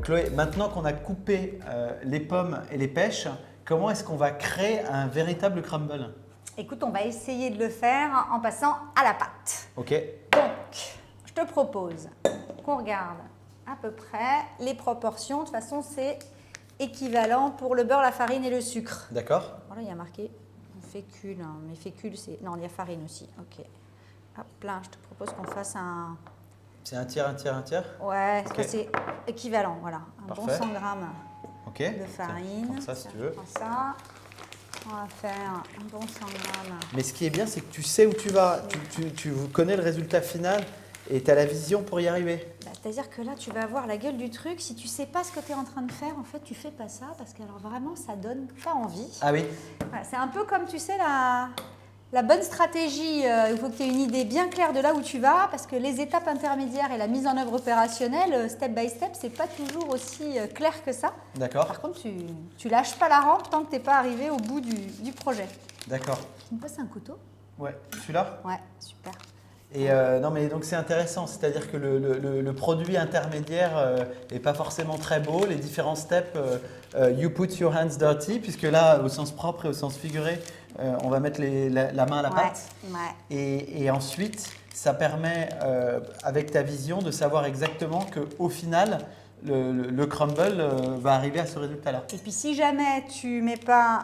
Chloé, maintenant qu'on a coupé les pommes et les pêches, comment est-ce qu'on va créer un véritable crumble? Écoute, on va essayer de le faire en passant à la pâte. Ok. Donc, je te propose qu'on regarde à peu près les proportions. De toute façon, c'est équivalent pour le beurre, la farine et le sucre. D'accord. Voilà, il y a marqué fécule, hein, mais fécule, c'est... Non, il y a farine aussi. Ok. Hop là, je te propose qu'on fasse un... C'est un tiers, un tiers, un tiers? Ouais, Ok. c'est équivalent, voilà. Un Parfait. bon 100 grammes Ok. de farine. Prends ça si tu veux. Prends ça. On va faire un bon 100 grammes. Mais ce qui est bien, c'est que tu sais où tu vas. Tu connais le résultat final et tu as la vision pour y arriver. Bah, c'est-à-dire que là, tu vas avoir la gueule du truc. Si tu sais pas ce que tu es en train de faire, en fait, tu fais pas ça parce que alors vraiment, ça donne pas envie. Ah oui? Voilà, c'est un peu comme, tu sais, la bonne stratégie. Il faut que tu aies une idée bien claire de là où tu vas parce que les étapes intermédiaires et la mise en œuvre opérationnelle, step by step, c'est pas toujours aussi clair que ça. D'accord. Par contre, tu lâches pas la rampe tant que tu n'es pas arrivé au bout du projet. D'accord. Tu me passes un couteau? Ouais. Celui-là? Ouais, super. Et non, mais donc c'est intéressant, c'est-à-dire que le produit intermédiaire n'est pas forcément très beau. Les différents steps, you put your hands dirty, puisque là, au sens propre et au sens figuré, on va mettre la main à la pâte. Ouais. Et ensuite, ça permet, avec ta vision, de savoir exactement qu'au final, le crumble va arriver à ce résultat-là. Et puis si jamais tu mets pas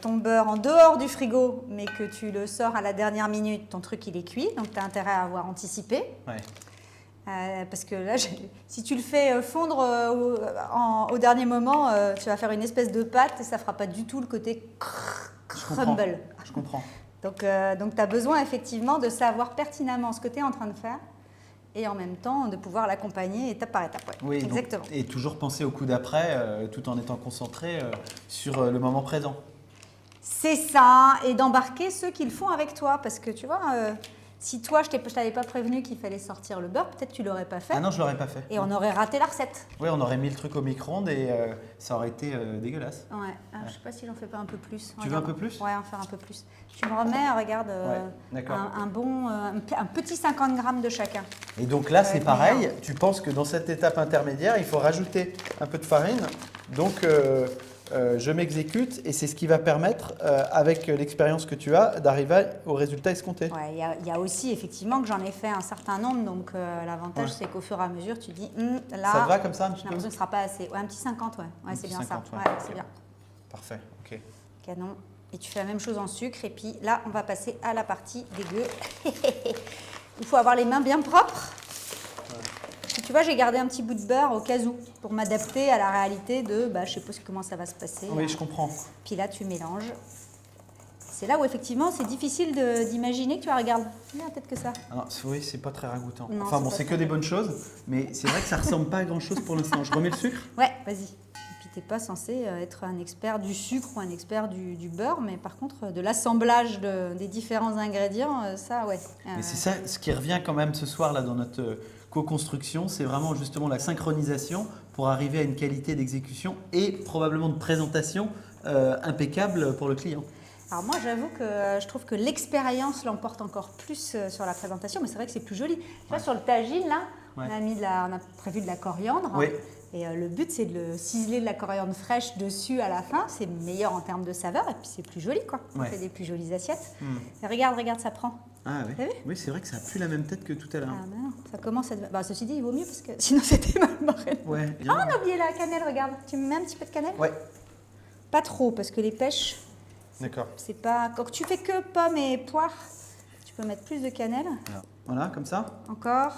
ton beurre en dehors du frigo, mais que tu le sors à la dernière minute, ton truc il est cuit, donc tu as intérêt à avoir anticipé. Ouais. Parce que là, si tu le fais fondre au dernier moment, tu vas faire une espèce de pâte et ça fera pas du tout le côté crumble. Je comprends. Donc tu as besoin effectivement de savoir pertinemment ce que tu es en train de faire et en même temps de pouvoir l'accompagner étape par étape. Ouais. Oui, exactement. Donc, et toujours penser au coup d'après, tout en étant concentré sur le moment présent. C'est ça, et d'embarquer ceux qui le font avec toi, parce que tu vois, si toi je t'avais pas prévenu qu'il fallait sortir le beurre, peut-être tu l'aurais pas fait. Ah non, je l'aurais pas fait. Et on aurait raté la recette. Oui, on aurait mis le truc au micro-ondes et ça aurait été dégueulasse. Ouais. Alors, je sais pas si j'en fais pas un peu plus. Tu veux un peu plus? Ouais, en faire un peu plus. Tu me remets, regarde, un petit 50 grammes de chacun. Et donc là, c'est pareil. Tu penses que dans cette étape intermédiaire, il faut rajouter un peu de farine. Donc, je m'exécute et c'est ce qui va permettre, avec l'expérience que tu as, d'arriver au résultat escompté. Ouais, il y a aussi effectivement que j'en ai fait un certain nombre. Donc, l'avantage, c'est qu'au fur et à mesure, tu dis, là, Ça te va comme ça un petit j'ai peu? l'impression que ce ne sera pas assez. Ouais, un petit 50, ouais. Ouais, c'est bien 50, ça. ouais. Ouais, c'est bien. Parfait, ok. Canon. Et tu fais la même chose en sucre. Et puis là, on va passer à la partie dégueu. Il faut avoir les mains bien propres. Ouais. Tu vois, j'ai gardé un petit bout de beurre au cas où pour m'adapter à la réalité de, je sais pas comment ça va se passer. Oui, je comprends. Puis là, tu mélanges. C'est là où effectivement, c'est difficile d'imaginer que tu regardes. Peut-être que ça. Alors, oui, c'est pas très ragoûtant. Non, enfin bon, c'est que des bonnes choses, mais c'est vrai que ça ressemble pas à grand-chose pour l'instant. Je remets le sucre? Ouais, vas-y. Tu n'es pas censé être un expert du sucre ou un expert du beurre, mais par contre, de l'assemblage des différents ingrédients, ça, ouais. Et c'est ça, ce qui revient quand même ce soir là dans notre co-construction, c'est vraiment justement la synchronisation pour arriver à une qualité d'exécution et probablement de présentation impeccable pour le client. Alors moi, j'avoue que je trouve que l'expérience l'emporte encore plus sur la présentation, mais c'est vrai que c'est plus joli. Tu vois, sur le tagine, là, on a prévu de la coriandre. Oui. Et le but, c'est de le ciseler de la coriandre fraîche dessus à la fin. C'est meilleur en termes de saveur et puis c'est plus joli, quoi. On fait des plus jolies assiettes. Et regarde, ça prend. Ah oui. Oui, c'est vrai que ça n'a plus la même tête que tout à l'heure. Ah non, ça commence à... ceci dit, il vaut mieux parce que sinon c'était mal marré. Ouais. Ah, on a oublié la cannelle, regarde. Tu me mets un petit peu de cannelle? Ouais. Pas trop, parce que les pêches... D'accord. C'est pas... Quand tu fais que pommes et poires, tu peux mettre plus de cannelle. Alors, voilà, comme ça. Encore.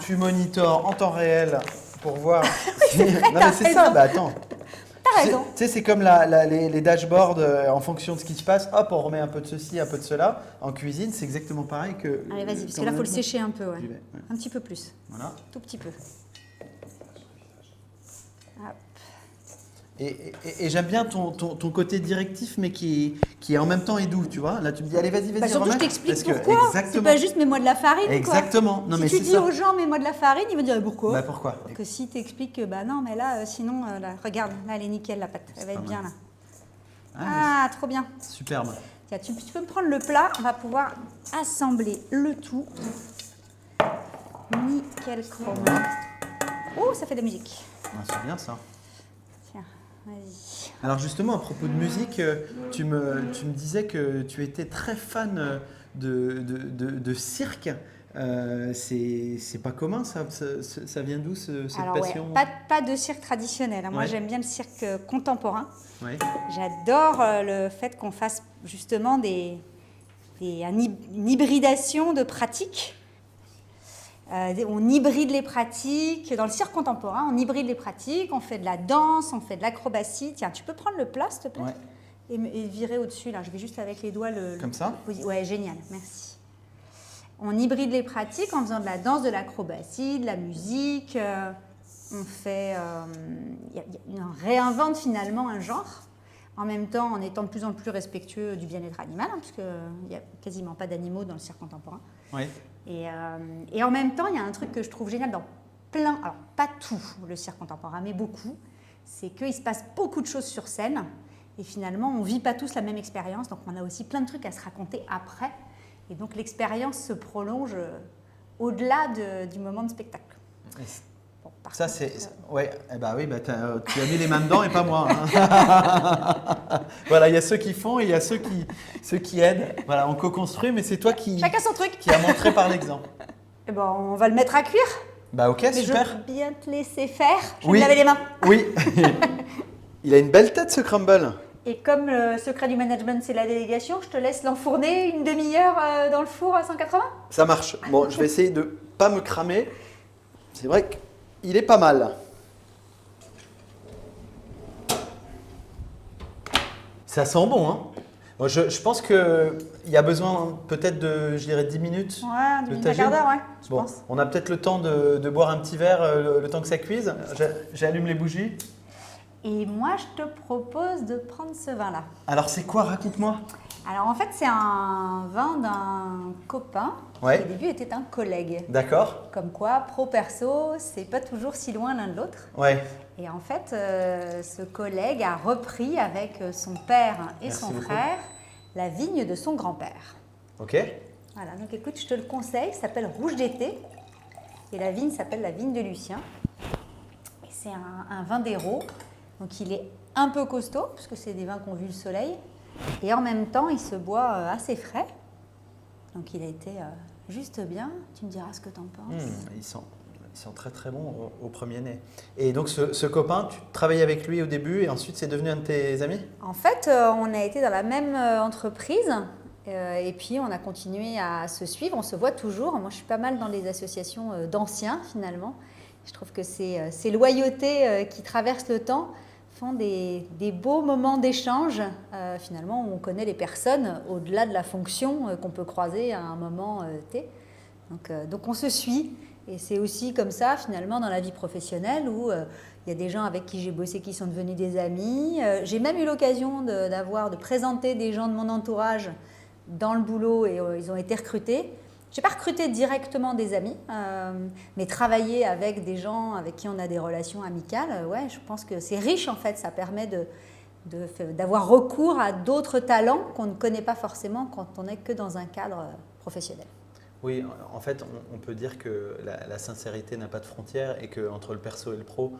Tu monitores en temps réel pour voir. C'est vrai, non mais c'est ça, attends. T'as raison. Tu sais, c'est comme les dashboards en fonction de ce qui se passe. Hop, on remet un peu de ceci, un peu de cela. En cuisine, c'est exactement pareil que. Allez, vas-y, parce que là, il faut le sécher un peu. Ouais. Ouais. Un petit peu plus. Voilà. Tout petit peu. Hop. Et j'aime bien ton côté directif, mais qui est en même temps et doux, tu vois. Là, tu me dis, allez, vas-y, Surtout, remets. je t'explique Parce que- pourquoi. C'est Exactement. pas juste mets-moi de la farine. Exactement. Quoi. Non, si mais tu c'est dis ça. aux gens mets-moi de la farine, ils vont dire pourquoi. Bah pourquoi? Que si tu expliques que non, mais là, sinon, là, regarde, là, elle est nickel la pâte. Elle va être bien là. Ah, trop bien. Superbe. Tiens, tu peux me prendre le plat, on va pouvoir assembler le tout. Nickel chrome. Oh, ça fait de la musique. Ah, c'est bien ça. Tiens, vas-y. Alors justement, à propos de musique, tu me disais que tu étais très fan de cirque. C'est pas commun, ça vient d'où cette Alors passion? ouais, pas de cirque traditionnel, hein. Moi, Ouais. j'aime bien le cirque contemporain. Ouais. J'adore le fait qu'on fasse justement une hybridation de pratiques. On hybride les pratiques. Dans le cirque contemporain, on hybride les pratiques. On fait de la danse, on fait de l'acrobatie. Tiens, tu peux prendre le plat, s'il te plaît? Ouais. Et virer au-dessus, là. Je vais juste avec les doigts Comme ça? Ouais, génial, merci. On hybride les pratiques en faisant de la danse, de l'acrobatie, de la musique. On réinvente finalement un genre. En même temps, en étant de plus en plus respectueux du bien-être animal, hein, puisqu'il n'y a quasiment pas d'animaux dans le cirque contemporain. Oui. Et en même temps, il y a un truc que je trouve génial dans alors pas tout le cirque contemporain, mais beaucoup, c'est qu'il se passe beaucoup de choses sur scène, et finalement, on ne vit pas tous la même expérience, donc on a aussi plein de trucs à se raconter après, et donc l'expérience se prolonge au-delà du moment de spectacle. Bon, ça, ouais, oui, tu as mis les mains dedans et pas moi. Hein. Voilà, il y a ceux qui font et il y a ceux qui aident. Voilà, on co-construit, mais c'est toi Chacun son truc. Qui a montré par l'exemple. Eh ben, on va le mettre à cuire. Bah ok, mais super. Je veux bien te laisser faire. Je vais Oui. me laver les mains. Oui. Il a une belle tête, ce crumble. Et comme le secret du management, c'est la délégation, je te laisse l'enfourner une demi-heure dans le four à 180. Ça marche. Bon, je vais essayer de ne pas me cramer. C'est vrai qu'il est pas mal. Ça sent bon, hein. Bon, je pense qu'il y a besoin peut-être de, je dirais, 10 minutes. Ouais, 10 minutes, un tagine. quart d'heure, ouais, je Bon, pense. on a peut-être le temps de boire un petit verre le temps que ça cuise. J'allume les bougies. Et moi, je te propose de prendre ce vin-là. Alors, c'est quoi? Raconte-moi. Alors, en fait, c'est un vin d'un copain Ouais. qui, au début, était un collègue. D'accord. Comme quoi, pro-perso, c'est pas toujours si loin l'un de l'autre. Ouais. Et en fait, ce collègue a repris avec son père et Merci son beaucoup. frère la vigne de son grand-père. Ok. Voilà, donc écoute, je te le conseille, ça s'appelle Rouge d'été. Et la vigne s'appelle la vigne de Lucien. Et c'est un vin d'Hérault. Donc il est un peu costaud, parce que c'est des vins qui ont vu le soleil. Et en même temps, il se boit assez frais. Donc il a été juste bien. Tu me diras ce que tu en penses. Ils sont très très bons au premier nez. Et donc ce copain, tu travaillais avec lui au début et ensuite c'est devenu un de tes amis? En fait, on a été dans la même entreprise et puis on a continué à se suivre. On se voit toujours. Moi, je suis pas mal dans les associations d'anciens finalement. Je trouve que ces loyautés qui traversent le temps font des beaux moments d'échange. Finalement, où on connaît les personnes au-delà de la fonction qu'on peut croiser à un moment T. Donc on se suit. Et c'est aussi comme ça, finalement, dans la vie professionnelle, où il y a des gens avec qui j'ai bossé qui sont devenus des amis. J'ai même eu l'occasion de présenter des gens de mon entourage dans le boulot et ils ont été recrutés. Je n'ai pas recruté directement des amis, mais travailler avec des gens avec qui on a des relations amicales, ouais, je pense que c'est riche en fait. Ça permet d'avoir recours à d'autres talents qu'on ne connaît pas forcément quand on n'est que dans un cadre professionnel. Oui, en fait, on peut dire que la sincérité n'a pas de frontières et qu'entre le perso et le pro,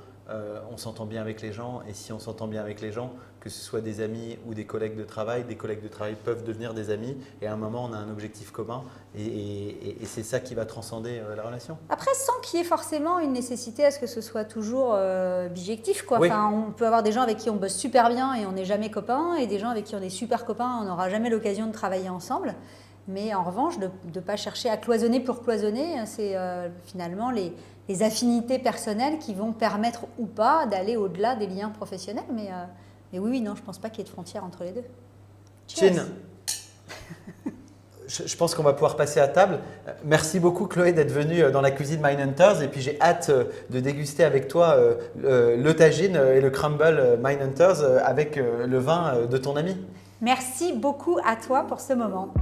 on s'entend bien avec les gens. Et si on s'entend bien avec les gens, que ce soit des amis ou des collègues de travail peuvent devenir des amis. Et à un moment, on a un objectif commun et c'est ça qui va transcender la relation. Après, sans qu'il y ait forcément une nécessité à ce que ce soit toujours bijectif, quoi. Oui. Enfin, on peut avoir des gens avec qui on bosse super bien et on n'est jamais copains, et des gens avec qui on est super copains, on n'aura jamais l'occasion de travailler ensemble. Mais en revanche, de ne pas chercher à cloisonner pour cloisonner, c'est finalement les affinités personnelles qui vont permettre ou pas d'aller au-delà des liens professionnels. Mais oui, non, je ne pense pas qu'il y ait de frontières entre les deux. Chin, je pense qu'on va pouvoir passer à table. Merci beaucoup Chloé d'être venue dans la cuisine Mindhunters et puis j'ai hâte de déguster avec toi le tagine et le crumble Mindhunters avec le vin de ton ami. Merci beaucoup à toi pour ce moment.